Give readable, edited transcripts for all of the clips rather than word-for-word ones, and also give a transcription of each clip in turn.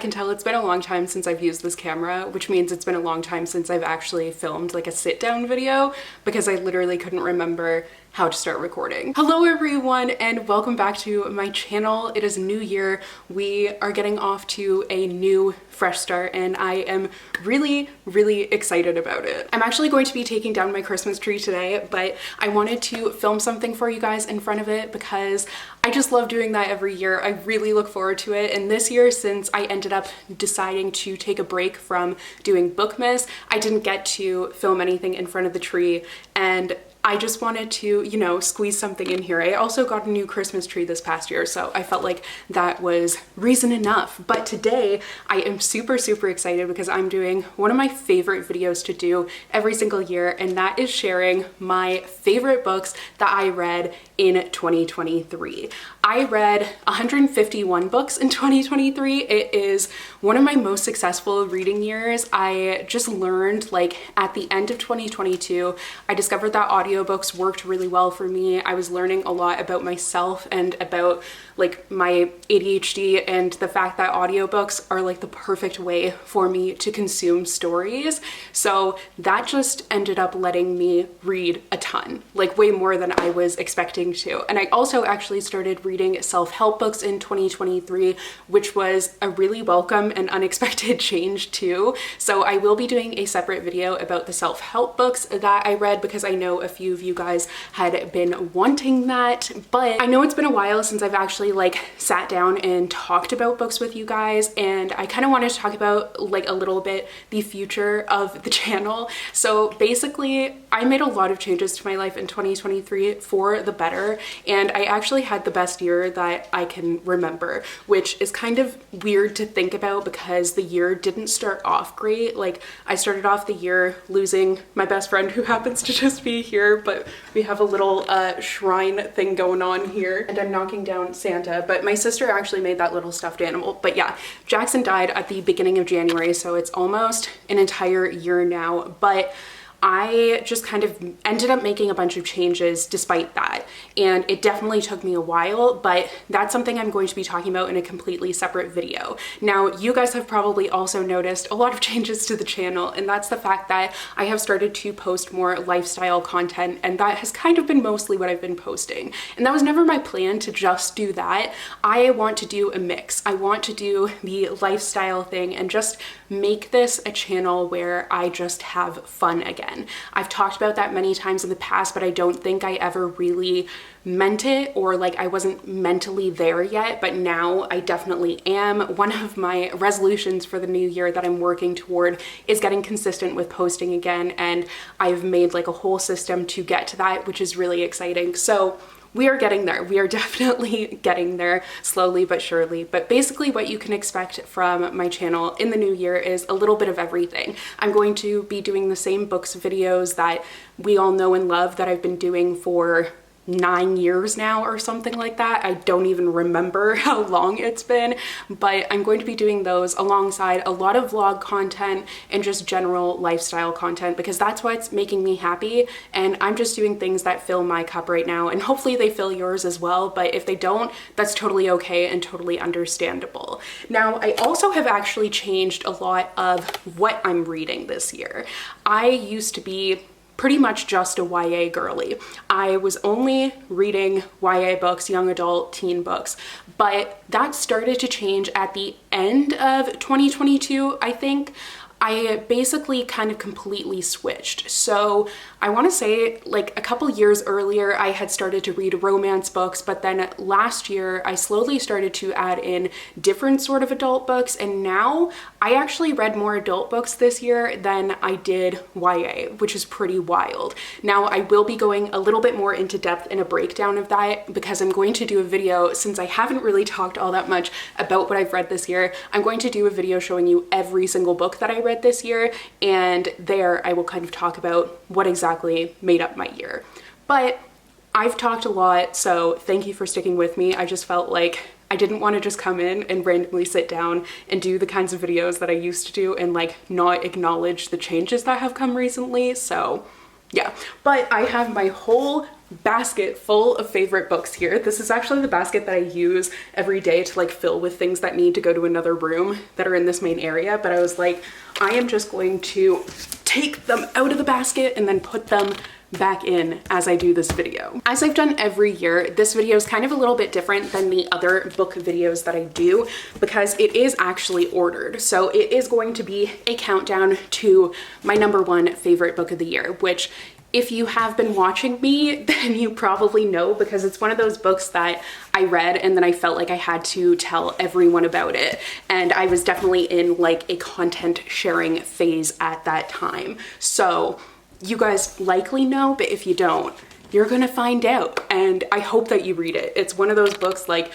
can tell it's been a long time since I've used this camera, which means it's been a long time since I've actually filmed like a sit down video because I literally couldn't remember how to start recording. Hello everyone and welcome back to my channel. It is new year. We are getting off to a new fresh start and I am really excited about it. I'm actually going to be taking down my Christmas tree today, but I wanted to film something for you guys in front of it because I just love doing that every year. I really look forward to it. And this year, since I ended up deciding to take a break from doing Bookmas, I didn't get to film anything in front of the tree, and I just wanted to, you know, squeeze something in here. I also got a new Christmas tree this past year, so I felt like that was reason enough. But today I am super excited because I'm doing one of my favorite videos to do every single year, and that is sharing my favorite books that I read in 2023. I read 151 books in 2023. It is one of my most successful reading years. I just learned, like, at the end of 2022, I discovered that audiobooks worked really well for me. I was learning a lot about myself and about like my ADHD and the fact that audiobooks are like the perfect way for me to consume stories. So that just ended up letting me read a ton, like way more than I was expecting to. And I also actually started reading self-help books in 2023, which was a really welcome and unexpected change too. So I will be doing a separate video about the self-help books that I read because I know a few of you guys had been wanting that, but I know it's been a while since I've actually like sat down and talked about books with you guys, and I kind of wanted to talk about like a little bit the future of the channel. So basically I made a lot of changes to my life in 2023 for the better, and I actually had the best year that I can remember, which is kind of weird to think about because the year didn't start off great. Like, I started off the year losing my best friend who happens to just be here, but we have a little shrine thing going on here, and I'm knocking down Santa, but my sister actually made that little stuffed animal. But yeah, Jackson died at the beginning of January, so it's almost an entire year now, but I just kind of ended up making a bunch of changes despite that, and it definitely took me a while, but that's something I'm going to be talking about in a completely separate video. Now, you guys have probably also noticed a lot of changes to the channel, and that's the fact that I have started to post more lifestyle content, and that has kind of been mostly what I've been posting. And that was never my plan to just do that. I want to do a mix. I want to do the lifestyle thing and just make this a channel where I just have fun again. I've talked about that many times in the past, but I don't think I ever really meant it, or like I wasn't mentally there yet, but now I definitely am. One of my resolutions for the new year that I'm working toward is getting consistent with posting again, and I've made like a whole system to get to that, which is really exciting. So we are getting there. We are definitely getting there, slowly but surely. But basically what you can expect from my channel in the new year is a little bit of everything. I'm going to be doing the same books videos that we all know and love that I've been doing for 9 years now or something like that. I don't even remember how long it's been, but I'm going to be doing those alongside a lot of vlog content and just general lifestyle content because that's what's making me happy, and I'm just doing things that fill my cup right now, and hopefully they fill yours as well, but if they don't, that's totally okay and totally understandable. Now, I also have actually changed a lot of what I'm reading this year. I used to be pretty much just a YA girly. I was only reading YA books, young adult, teen books, but that started to change at the end of 2022, I think. I basically kind of completely switched. So I want to say like a couple years earlier, I had started to read romance books, but then last year I slowly started to add in different sort of adult books. And now I actually read more adult books this year than I did YA, which is pretty wild. Now I will be going a little bit more into depth in a breakdown of that because I'm going to do a video, since I haven't really talked all that much about what I've read this year. I'm going to do a video showing you every single book that I read this year, and there I will kind of talk about what exactly made up my year. But I've talked a lot, so thank you for sticking with me. I just felt like I didn't want to just come in and randomly sit down and do the kinds of videos that I used to do and like not acknowledge the changes that have come recently. So yeah, but I have my whole basket full of favorite books here. This is actually the basket that I use every day to like fill with things that need to go to another room that are in this main area. But I was like, I am just going to take them out of the basket and then put them back in as I do this video. As I've done every year, this video is kind of a little bit different than the other book videos that I do because it is actually ordered. So it is going to be a countdown to my #1 favorite book of the year, which if you have been watching me, then you probably know because it's one of those books that I read and then I felt like I had to tell everyone about it. And I was definitely in like a content sharing phase at that time. So you guys likely know, but if you don't, you're gonna find out. And I hope that you read it. It's one of those books like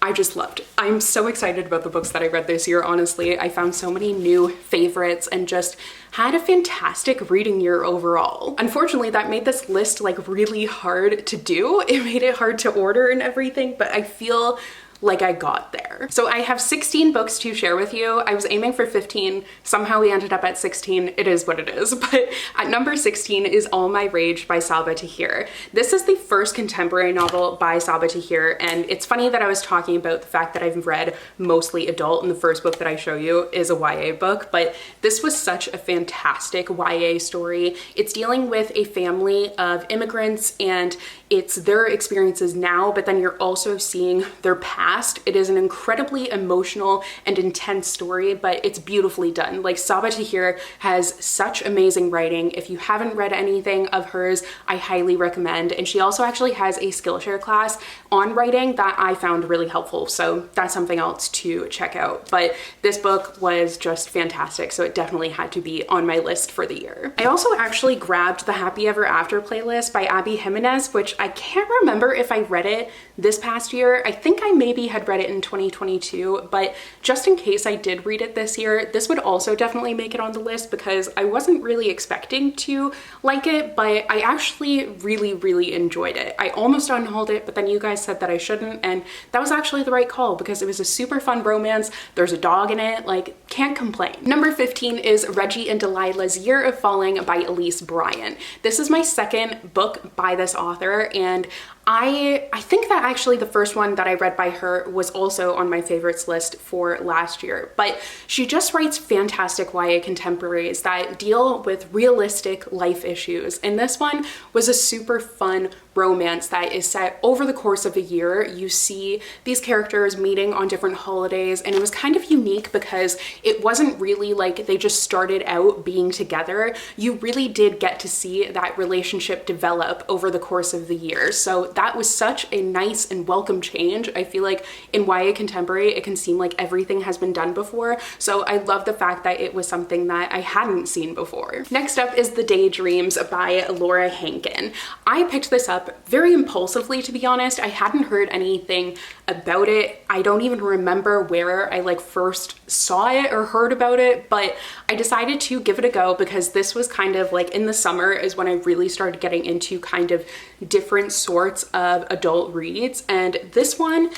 I just loved. I'm so excited about the books that I read this year, honestly. I found so many new favorites and just had a fantastic reading year overall. Unfortunately, that made this list like really hard to do. It made it hard to order and everything, but I feel like I got there. So I have 16 books to share with you. I was aiming for 15. Somehow we ended up at 16. It is what it is. But at number 16 is All My Rage by Sabaa Tahir. This is the first contemporary novel by Sabaa Tahir. And it's funny that I was talking about the fact that I've read mostly adult and the first book that I show you is a YA book, but this was such a fantastic YA story. It's dealing with a family of immigrants and it's their experiences now, but then you're also seeing their past. It is an incredibly emotional and intense story, but it's beautifully done. Like Sabaa Tahir has such amazing writing. If you haven't read anything of hers, I highly recommend. And she also actually has a Skillshare class on writing that I found really helpful. So that's something else to check out. But this book was just fantastic. So it definitely had to be on my list for the year. I also actually grabbed the Happy Ever After playlist by Abby Jimenez, which I can't remember if I read it this past year. I think I maybe had read it in 2022, but just in case I did read it this year, this would also definitely make it on the list because I wasn't really expecting to like it, but I actually really enjoyed it. I almost unhauled it, but then you guys said that I shouldn't, and that was actually the right call because it was a super fun romance. There's a dog in it, like can't complain. Number 15 is Reggie and Delilah's Year of Falling by Elise Bryant. This is my second book by this author, and I think that actually the first one that I read by her was also on my favorites list for last year, but she just writes fantastic YA contemporaries that deal with realistic life issues. And this one was a super fun romance that is set over the course of a year. You see these characters meeting on different holidays, and it was kind of unique because it wasn't really like they just started out being together. You really did get to see that relationship develop over the course of the year. So that was such a nice and welcome change. I feel like in YA contemporary, it can seem like everything has been done before. So I love the fact that it was something that I hadn't seen before. Next up is The Daydreams by Laura Hankin. I picked this up very impulsively, to be honest. I hadn't heard anything about it. I don't even remember where I like first saw it or heard about it, but I decided to give it a go because this was kind of like in the summer is when I really started getting into kind of different sorts of adult reads, and this one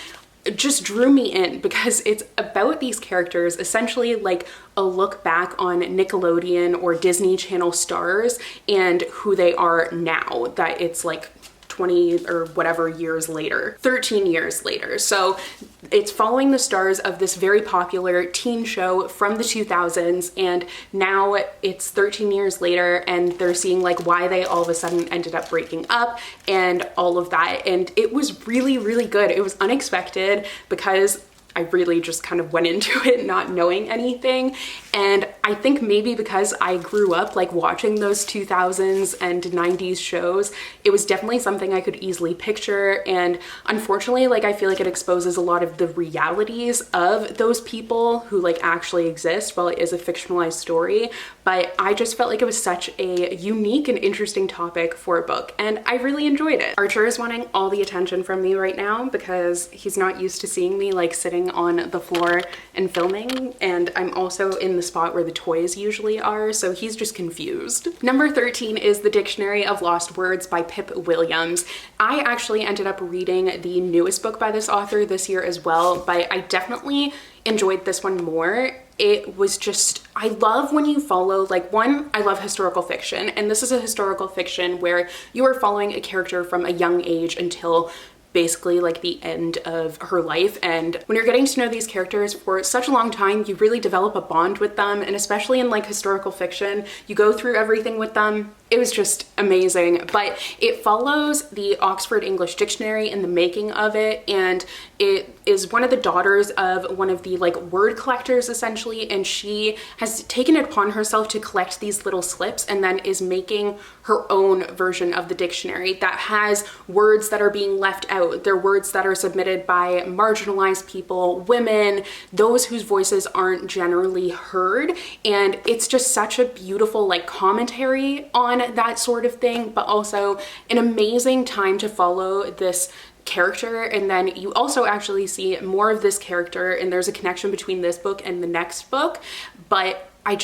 just drew me in because it's about these characters, essentially like a look back on Nickelodeon or Disney Channel stars and who they are now that it's like 20 or whatever years later, 13 years later. So it's following the stars of this very popular teen show from the 2000s, and now it's 13 years later and they're seeing like why they all of a sudden ended up breaking up and all of that. And it was really good. It was unexpected because I really just kind of went into it not knowing anything. And I think maybe because I grew up like watching those 2000s and 90s shows, it was definitely something I could easily picture. And unfortunately, like I feel like it exposes a lot of the realities of those people who like actually exist while it is a fictionalized story. But I just felt like it was such a unique and interesting topic for a book, and I really enjoyed it. Archer is wanting all the attention from me right now because he's not used to seeing me like sitting sitting on the floor and filming, and I'm also in the spot where the toys usually are, so he's just confused. Number 13 is The Dictionary of Lost Words by Pip Williams. I actually ended up reading the newest book by this author this year as well, but I definitely enjoyed this one more. It was just, I love when you follow, like, one, I love historical fiction, and this is a historical fiction where you are following a character from a young age until basically like the end of her life. And when you're getting to know these characters for such a long time, you really develop a bond with them. And especially in like historical fiction, you go through everything with them. It was just amazing. But it follows the Oxford English Dictionary and the making of it, and it is one of the daughters of one of the like word collectors essentially, and she has taken it upon herself to collect these little slips and then is making her own version of the dictionary that has words that are being left out. They're words that are submitted by marginalized people, women, those whose voices aren't generally heard, and it's just such a beautiful like commentary on that sort of thing, but also an amazing time to follow this character. And then you also actually see more of this character, and there's a connection between this book and the next book, but I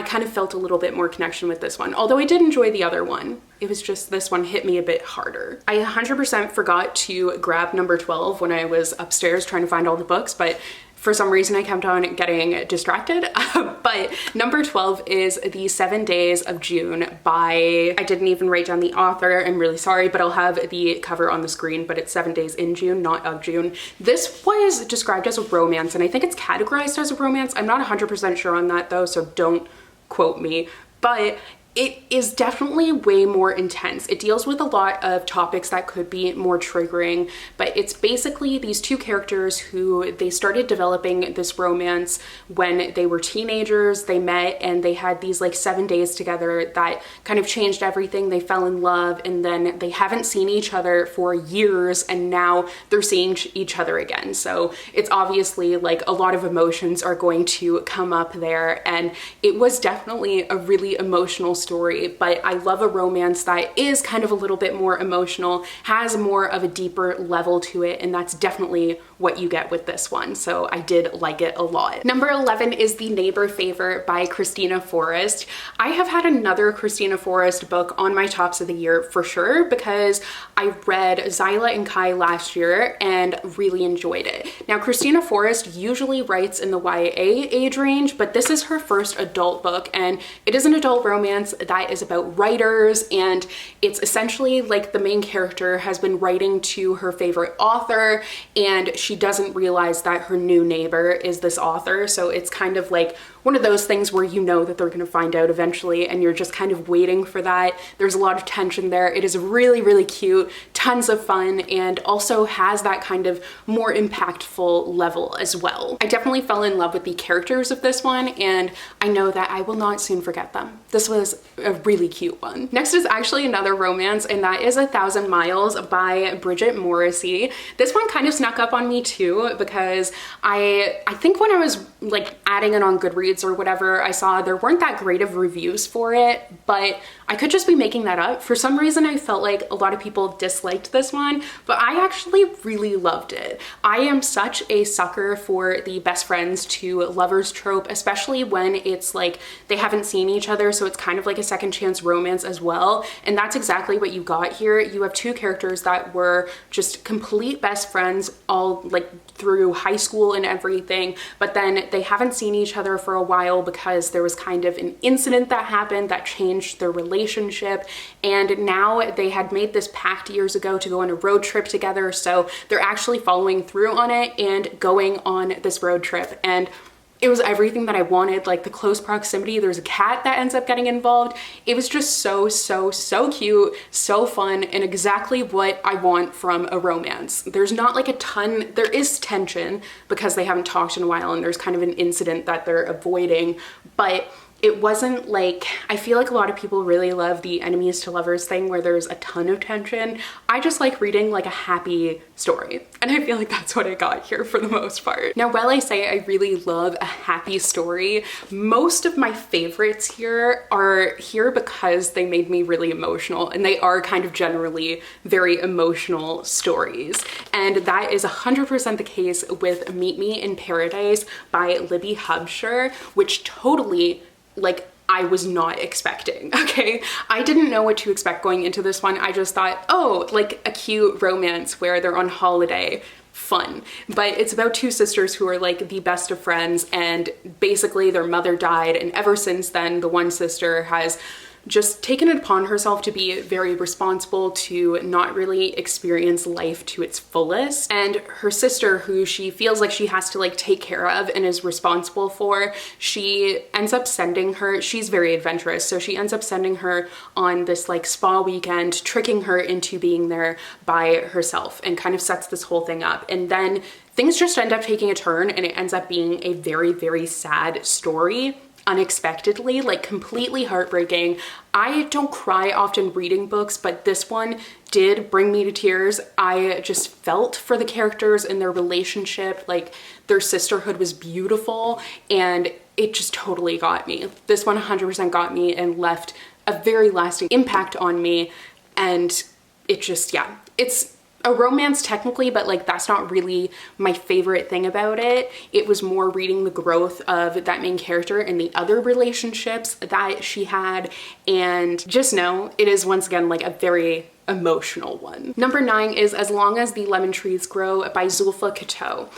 kind of felt a little bit more connection with this one, although I did enjoy the other one. It was just this one hit me a bit harder. I 100% forgot to grab number 12 when I was upstairs trying to find all the books, but for some reason I kept on getting distracted. But number 12 is The 7 Days of June by, I didn't even write down the author, I'm really sorry, but I'll have the cover on the screen, but it's 7 Days in June, not of June. This was described as a romance, and I think it's categorized as a romance. I'm not 100% sure on that though, so don't quote me, but it is definitely way more intense. It deals with a lot of topics that could be more triggering, but it's basically these two characters who they started developing this romance when they were teenagers. They met and they had these like 7 days together that kind of changed everything. They fell in love, and then they haven't seen each other for years, and now they're seeing each other again. So it's obviously like a lot of emotions are going to come up there, and it was definitely a really emotional story. But I love a romance that is kind of a little bit more emotional, has more of a deeper level to it, and that's definitely what you get with this one. So I did like it a lot. Number 11 is The Neighbor Favor by Christina Forrest. I have had another Christina Forrest book on my tops of the year for sure, because I read Zyla and Kai last year and really enjoyed it. Now, Christina Forrest usually writes in the YA age range, but this is her first adult book, and it is an adult romance that is about writers, and it's essentially like the main character has been writing to her favorite author, and she doesn't realize that her new neighbor is this author. So it's kind of like one of those things where you know that they're going to find out eventually, and you're just kind of waiting for that. There's a lot of tension there. It is really, really cute, tons of fun, and also has that kind of more impactful level as well. I definitely fell in love with the characters of this one, and I know that I will not soon forget them. This was a really cute one. Next is actually another romance, and that is 1,000 Miles by Bridget Morrissey. This one kind of snuck up on me too, because I think when I was like adding it on Goodreads or whatever, I saw there weren't that great of reviews for it, but I could just be making that up. For some reason, I felt like a lot of people disliked this one, but I actually really loved it. I am such a sucker for the best friends to lovers trope, especially when it's like they haven't seen each other, so it's kind of like a second chance romance as well. And that's exactly what you got here. You have two characters that were just complete best friends all like through high school and everything, but then they haven't seen each other for a while because there was kind of an incident that happened that changed their relationship, and now they had made this pact years ago to go on a road trip together, so they're actually following through on it and going on this road trip, and it was everything that I wanted, like the close proximity. There's a cat that ends up getting involved. It was just so cute, so fun, and exactly what I want from a romance. There's not like a ton, there is tension because they haven't talked in a while and there's kind of an incident that they're avoiding, but it wasn't like, I feel like a lot of people really love the enemies to lovers thing where there's a ton of tension. I just like reading like a happy story, and I feel like that's what I got here for the most part. Now, while I say I really love a happy story, most of my favorites here are here because they made me really emotional, and they are kind of generally very emotional stories. And that is 100% the case with Meet Me in Paradise by Libby Hubsher, which totally, like, I was not expecting, okay? I didn't know what to expect going into this one. I just thought, oh, like a cute romance where they're on holiday, fun. But it's about two sisters who are like the best of friends, and basically their mother died, and ever since then the one sister has just taken it upon herself to be very responsible, to not really experience life to its fullest. And her sister, who she feels like she has to like take care of and is responsible for, she ends up sending her, she's very adventurous, so she ends up sending her on this like spa weekend, tricking her into being there by herself, and kind of sets this whole thing up. And then things just end up taking a turn, and it ends up being a very, very sad story. Unexpectedly, like completely heartbreaking. I don't cry often reading books, but this one did bring me to tears. I just felt for the characters and their relationship, like their sisterhood was beautiful, and it just totally got me. This one 100% got me and left a very lasting impact on me, and it just, yeah, it's a romance technically, but like that's not really my favorite thing about it. It was more reading the growth of that main character and the other relationships that she had, and just know it is once again like a very emotional one. Number 9 is As Long as the Lemon Trees Grow by Zulfa Kato.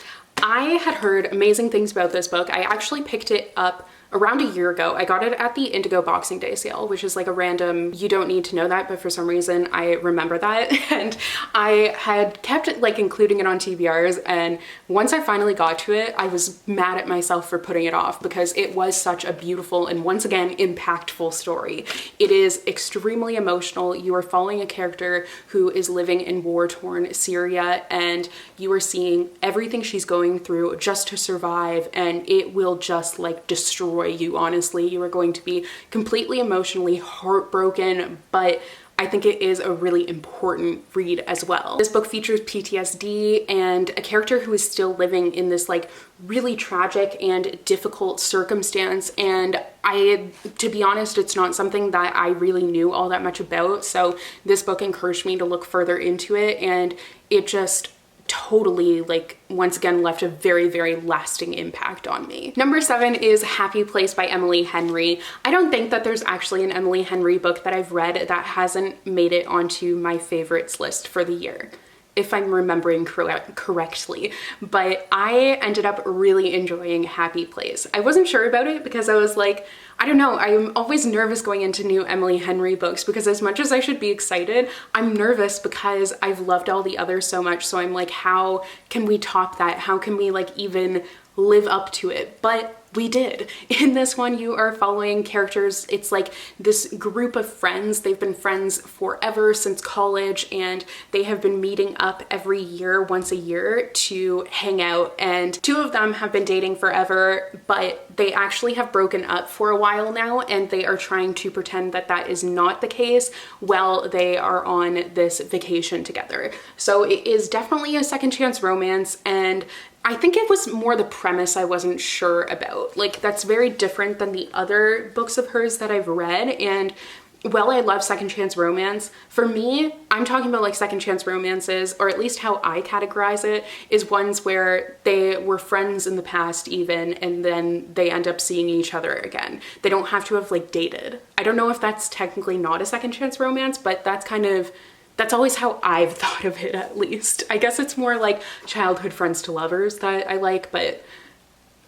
I had heard amazing things about this book. I actually picked it up around a year ago. I got it at the Indigo Boxing Day sale, which is like a random, you don't need to know that, but for some reason I remember that. And I had kept it like including it on TBRs, and once I finally got to it, I was mad at myself for putting it off because it was such a beautiful and once again impactful story. It is extremely emotional. You are following a character who is living in war-torn Syria, and you are seeing everything she's going through just to survive, and it will just like destroy you. Honestly, you are going to be completely emotionally heartbroken, but I think it is a really important read as well. This book features PTSD and a character who is still living in this like really tragic and difficult circumstance, and to be honest, it's not something that I really knew all that much about, so this book encouraged me to look further into it, and it just totally, like, once again left a very, very lasting impact on me. Number 7 is Happy Place by Emily Henry. I don't think that there's actually an Emily Henry book that I've read that hasn't made it onto my favorites list for the year, if I'm remembering correctly, but I ended up really enjoying Happy Place. I wasn't sure about it because I was like, I don't know, I'm always nervous going into new Emily Henry books because as much as I should be excited, I'm nervous because I've loved all the others so much. So I'm like, how can we top that? How can we like even live up to it? But we did. In this one, you are following characters. It's like this group of friends. They've been friends forever since college, and they have been meeting up every year, once a year, to hang out. And 2 of them have been dating forever, but they actually have broken up for a while now, and they are trying to pretend that that is not the case while they are on this vacation together. So it is definitely a second chance romance, and I think it was more the premise I wasn't sure about. Like, that's very different than the other books of hers that I've read, and while I love second chance romance, for me, I'm talking about like second chance romances, or at least how I categorize it, is ones where they were friends in the past even, and then they end up seeing each other again. They don't have to have like dated. I don't know if that's technically not a second chance romance, but that's always how I've thought of it, at least. I guess it's more like childhood friends to lovers that I like, but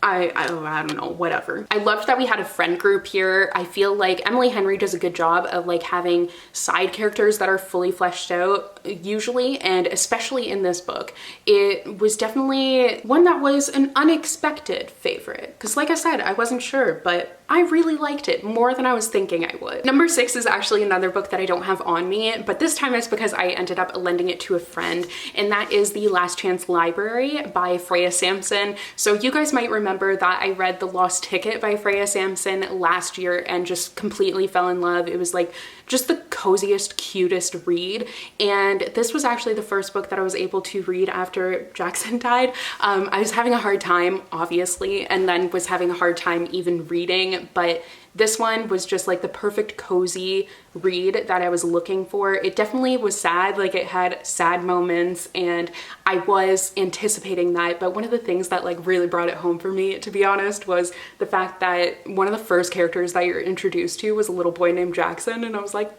I don't know, whatever. I loved that we had a friend group here. I feel like Emily Henry does a good job of like having side characters that are fully fleshed out usually, and especially in this book. It was definitely one that was an unexpected favorite, because like I said, I wasn't sure, but I really liked it more than I was thinking I would. Number 6 is actually another book that I don't have on me, but this time it's because I ended up lending it to a friend, and that is The Last Chance Library by Freya Sampson. So you guys might remember that I read The Lost Ticket by Freya Sampson last year and just completely fell in love. It was like just the coziest, cutest read, and this was actually the first book that I was able to read after Jackson died. I was having a hard time, obviously, and then was having a hard time even reading, but this one was just like the perfect cozy read that I was looking for. It definitely was sad, like it had sad moments, and I was anticipating that, but one of the things that like really brought it home for me, to be honest, was the fact that one of the first characters that you're introduced to was a little boy named Jackson, and I was like,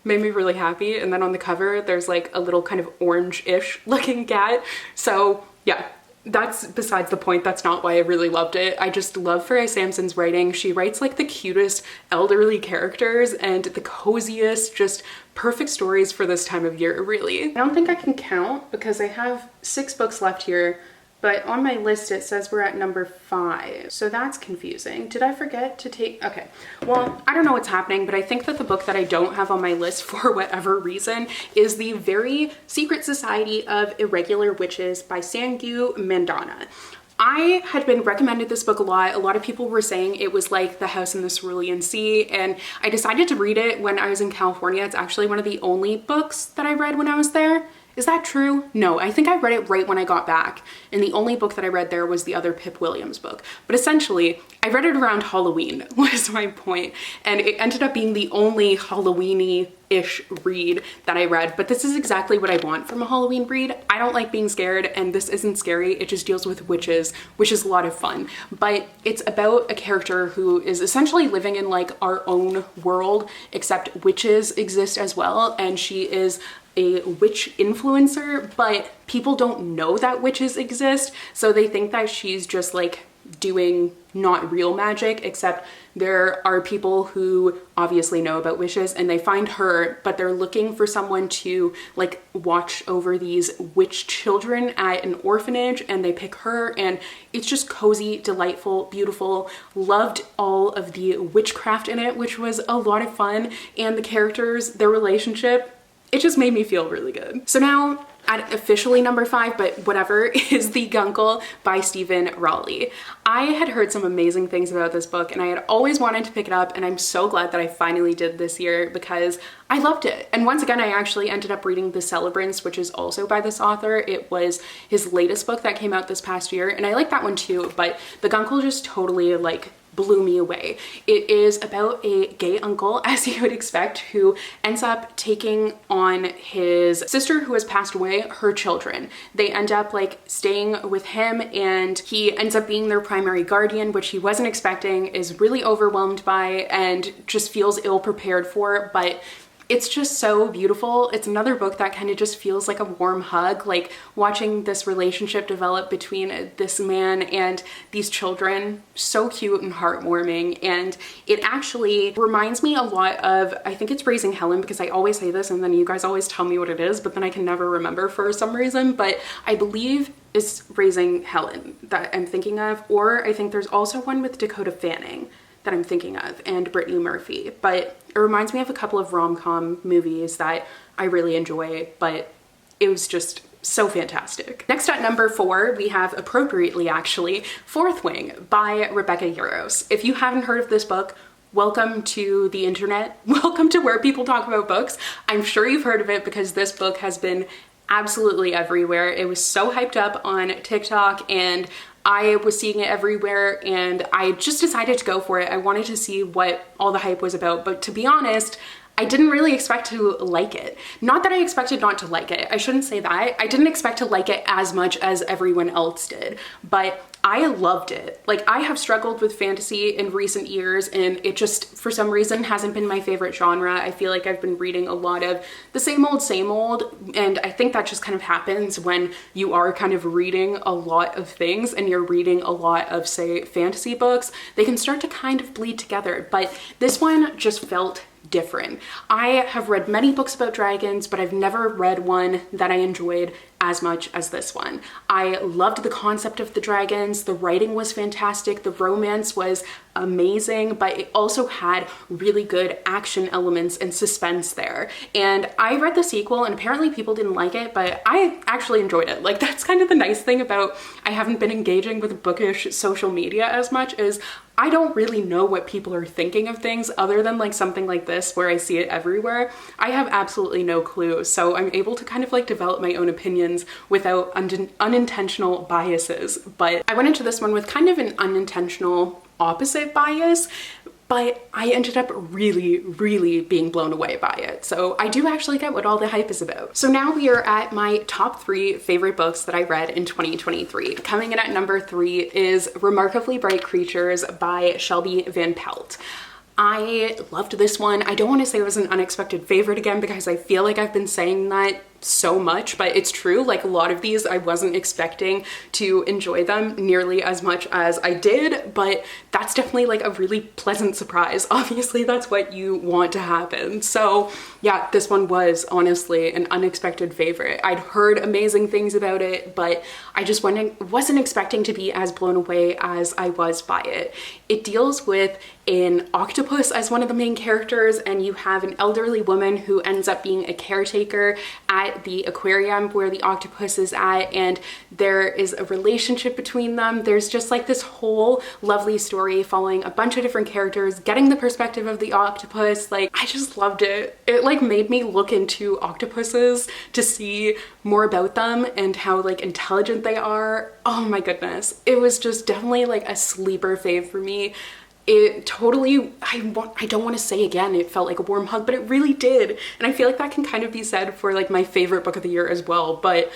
made me really happy. And then on the cover there's like a little kind of orange-ish looking cat. So yeah, that's besides the point. That's not why I really loved it. I just love Freya Sampson's writing. She writes like the cutest elderly characters and the coziest, just perfect stories for this time of year, really. I don't think I can count because I have 6 books left here, but on my list it says we're at number 5. So that's confusing. Did I forget to take, okay. Well, I don't know what's happening, but I think that the book that I don't have on my list for whatever reason is The Very Secret Society of Irregular Witches by Sangyu Mandana. I had been recommended this book a lot. A lot of people were saying it was like The House in the Cerulean Sea, and I decided to read it when I was in California. It's actually one of the only books that I read when I was there. Is that true? No, I think I read it right when I got back, and the only book that I read there was the other Pip Williams book. But essentially, I read it around Halloween, was my point, and it ended up being the only Halloween-y-ish read that I read. But this is exactly what I want from a Halloween read. I don't like being scared, and this isn't scary. It just deals with witches, which is a lot of fun. But it's about a character who is essentially living in like our own world, except witches exist as well, and she is a witch influencer, but people don't know that witches exist, so they think that she's just like doing not real magic, except there are people who obviously know about witches, and they find her, but they're looking for someone to like watch over these witch children at an orphanage, and they pick her, and it's just cozy, delightful, beautiful. Loved all of the witchcraft in it, which was a lot of fun, and the characters, their relationship, it just made me feel really good. So now, at officially number 5, but whatever, is The Guncle by Stephen Rowley. I had heard some amazing things about this book, and I had always wanted to pick it up, and I'm so glad that I finally did this year because I loved it. And once again, I actually ended up reading The Celebrants, which is also by this author. It was his latest book that came out this past year, and I like that one too, but The Guncle just totally like blew me away. It is about a gay uncle, as you would expect, who ends up taking on his sister who has passed away, her children. They end up like staying with him, and he ends up being their primary guardian, which he wasn't expecting, is really overwhelmed by, and just feels ill prepared for, but it's just so beautiful. It's another book that kind of just feels like a warm hug, like watching this relationship develop between this man and these children. So cute and heartwarming. And it actually reminds me a lot of, I think it's Raising Helen, because I always say this and then you guys always tell me what it is, but then I can never remember for some reason. But I believe it's Raising Helen that I'm thinking of, or I think there's also one with Dakota Fanning that I'm thinking of, and Brittany Murphy. But it reminds me of a couple of rom-com movies that I really enjoy, but it was just so fantastic. Next at number 4, we have, appropriately actually, Fourth Wing by Rebecca Yarros. If you haven't heard of this book, welcome to the internet. Welcome to where people talk about books. I'm sure you've heard of it because this book has been absolutely everywhere. It was so hyped up on TikTok, and I was seeing it everywhere, and I just decided to go for it. I wanted to see what all the hype was about, but to be honest, I didn't really expect to like it. Not that I expected not to like it. I shouldn't say that. I didn't expect to like it as much as everyone else did, but I loved it. Like, I have struggled with fantasy in recent years, and it just, for some reason, hasn't been my favorite genre. I feel like I've been reading a lot of the same old, and I think that just kind of happens when you are kind of reading a lot of things and you're reading a lot of, say, fantasy books. They can start to kind of bleed together, but this one just felt different. I have read many books about dragons, but I've never read one that I enjoyed as much as this one. I loved the concept of the dragons. The writing was fantastic. The romance was amazing, but it also had really good action elements and suspense there. And I read the sequel and apparently people didn't like it, but I actually enjoyed it. Like, that's kind of the nice thing about I haven't been engaging with bookish social media as much, is I don't really know what people are thinking of things other than like something like this where I see it everywhere. I have absolutely no clue. So I'm able to kind of like develop my own opinions without unintentional biases. But I went into this one with kind of an unintentional opposite bias, but I ended up really being blown away by it. So I do actually get what all the hype is about. So now we are at my top 3 favorite books that I read in 2023. Coming in at number 3 is Remarkably Bright Creatures by Shelby Van Pelt. I loved this one. I don't want to say it was an unexpected favorite again, because I feel like I've been saying that so much, but it's true. Like, a lot of these I wasn't expecting to enjoy them nearly as much as I did, but that's definitely like a really pleasant surprise. Obviously that's what you want to happen. So yeah, this one was honestly an unexpected favorite. I'd heard amazing things about it, but I just wasn't expecting to be as blown away as I was by it. It deals with an octopus as one of the main characters, and you have an elderly woman who ends up being a caretaker at the aquarium where the octopus is at, and there is a relationship between them. There's just like this whole lovely story following a bunch of different characters, getting the perspective of the octopus. Like, I just loved it. It like made me look into octopuses to see more about them and how like intelligent they are. Oh my goodness. It was just definitely like a sleeper fave for me. It totally, I don't want to say again, it felt like a warm hug, but it really did. And I feel like that can kind of be said for like my favorite book of the year as well, but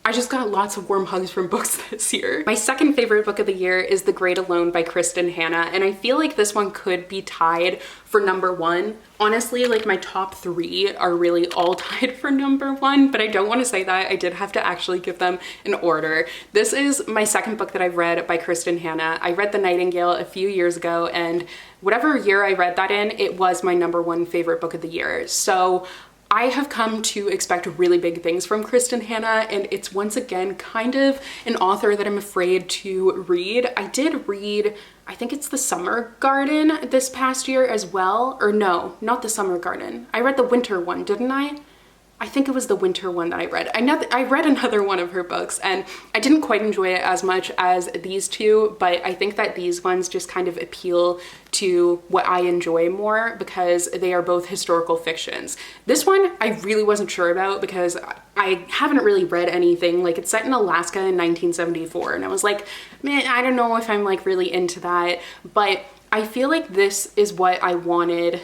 I just got lots of warm hugs from books this year. My second favorite book of the year is The Great Alone by Kristen Hanna, and I feel like this one could be tied for number 1. Honestly, like my top 3 are really all tied for number 1, but I don't want to say that. I did have to actually give them an order. This is my second book that I've read by Kristen Hanna. I read The Nightingale a few years ago, and whatever year I read that in, it was my number 1 favorite book of the year. So I have come to expect really big things from Kristen Hanna, and it's once again kind of an author that I'm afraid to read. I did read, I think it's The Summer Garden this past year as well, or no, not The Summer Garden. I read the winter one, didn't I? I think it was the winter one that I read. I read another one of her books, and I didn't quite enjoy it as much as these two, but I think that these ones just kind of appeal to what I enjoy more because they are both historical fictions. This one I really wasn't sure about because I haven't really read anything. Like, it's set in Alaska in 1974, and I was like, man, I don't know if I'm like really into that, but I feel like this is what I wanted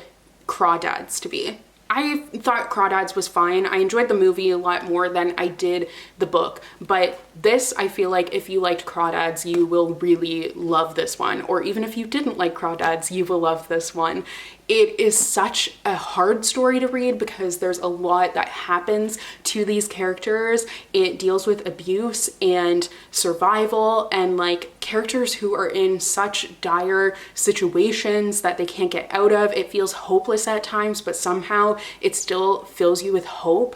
Crawdads to be. I thought Crawdads was fine. I enjoyed the movie a lot more than I did the book, but this, I feel like if you liked Crawdads, you will really love this one. Or even if you didn't like Crawdads, you will love this one. It is such a hard story to read because there's a lot that happens to these characters. It deals with abuse and survival and like characters who are in such dire situations that they can't get out of. It feels hopeless at times, but somehow it still fills you with hope.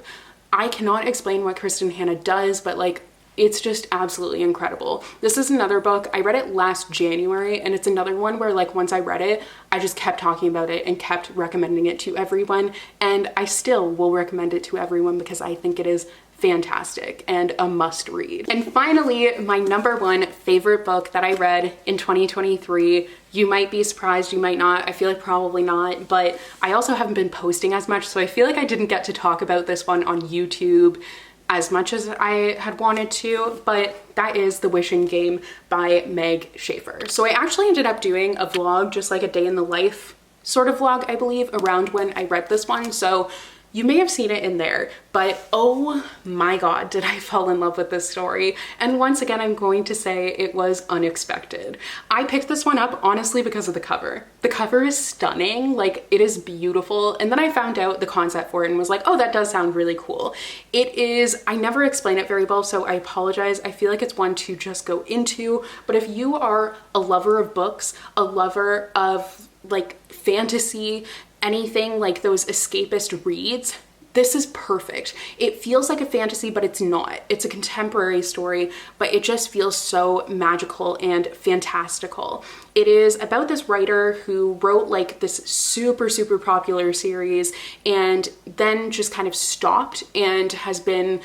I cannot explain what Kristen Hanna does, but like, it's just absolutely incredible. This is another book. I read it last January, and it's another one where like once I read it, I just kept talking about it and kept recommending it to everyone. And I still will recommend it to everyone because I think it is fantastic and a must read. And finally, my number 1 favorite book that I read in 2023. You might be surprised, you might not. I feel like probably not, but I also haven't been posting as much, so I feel like I didn't get to talk about this one on YouTube as much as I had wanted to, but that is The Wishing Game by Meg Schaefer. So I actually ended up doing a vlog, just like a day in the life sort of vlog, I believe, around when I read this one. So you may have seen it in there, but oh my God, did I fall in love with this story. And once again, I'm going to say it was unexpected. I picked this one up honestly because of the cover. The cover is stunning, like it is beautiful. And then I found out the concept for it and was like, oh, that does sound really cool. It is, I never explain it very well, so I apologize. I feel like it's one to just go into, but if you are a lover of books, a lover of like fantasy, anything like those escapist reads, this is perfect. It feels like a fantasy, but it's not. It's a contemporary story, but it just feels so magical and fantastical. It is about this writer who wrote like this super, super popular series and then just kind of stopped and has been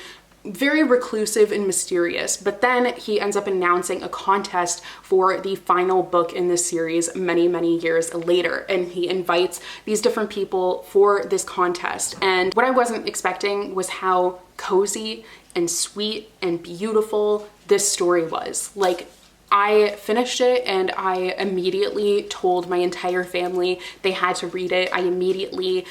very reclusive and mysterious, but then he ends up announcing a contest for the final book in this series many years later, and he invites these different people for this contest. And what I wasn't expecting was how cozy and sweet and beautiful this story was. Like, I finished it and I immediately told my entire family they had to read it. I immediately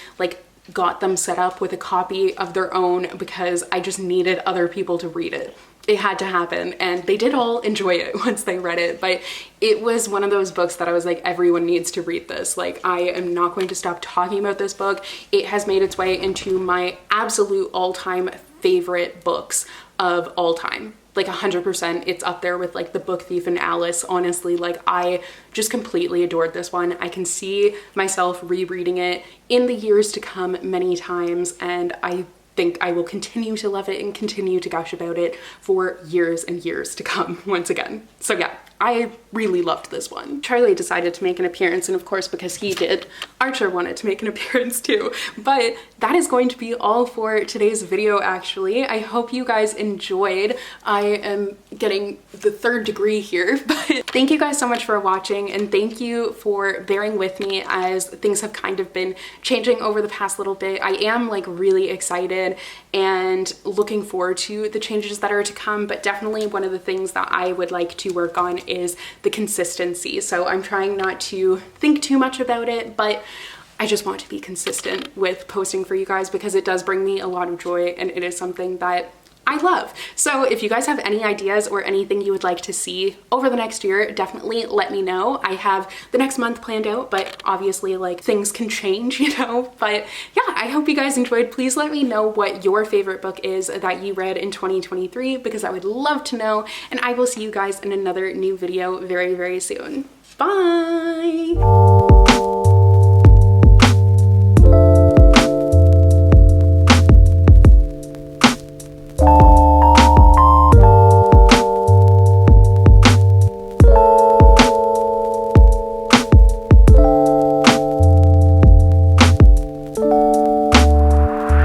got them set up with a copy of their own because I just needed other people to read it. It had to happen, and they did all enjoy it once they read it, but it was one of those books that I was like, everyone needs to read this. Like, I am not going to stop talking about this book. It has made its way into my absolute all-time favorite books of all time. Like 100%, it's up there with like The Book Thief and Alice. Honestly, like, I just completely adored this one. I can see myself rereading it in the years to come many times, and I think I will continue to love it and continue to gush about it for years and years to come once again. So yeah, I really loved this one. Charlie decided to make an appearance, and of course, because he did, Archer wanted to make an appearance too. But that is going to be all for today's video, actually. I hope you guys enjoyed. I am getting the third degree here, but thank you guys so much for watching, and thank you for bearing with me as things have kind of been changing over the past little bit. I am like really excited and looking forward to the changes that are to come, but definitely one of the things that I would like to work on is the consistency. So I'm trying not to think too much about it, but I just want to be consistent with posting for you guys because it does bring me a lot of joy, and it is something that I love. So if you guys have any ideas or anything you would like to see over the next year, definitely let me know. I have the next month planned out, but obviously like things can change, you know? But yeah, I hope you guys enjoyed. Please let me know what your favorite book is that you read in 2023 because I would love to know, and I will see you guys in another new video very soon. Bye!